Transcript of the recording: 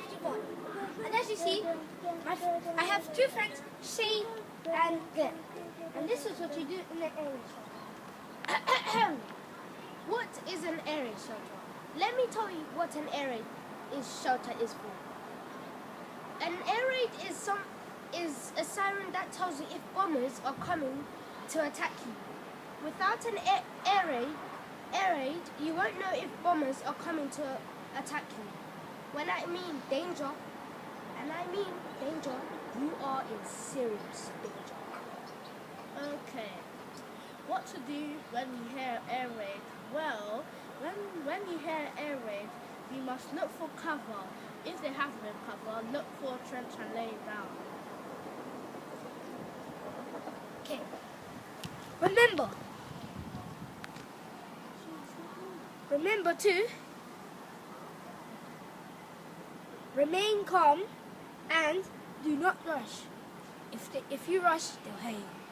1. And as you see, I have 2 friends, Shane and Glenn. And this is what you do in an area shelter. What is an area shelter? Let me tell you what an area shelter is for. An air raid is a siren that tells you if bombers are coming to attack you. Without an air raid, you won't know if bombers are coming to attack you. When I mean danger, you are in serious danger. Okay. What to do when you hear air raid? Well, when you hear air raid, you must look for cover. If they have no cover, look for a trench and lay it down. Okay. Remember to remain calm and do not rush. If you rush, they'll hear you.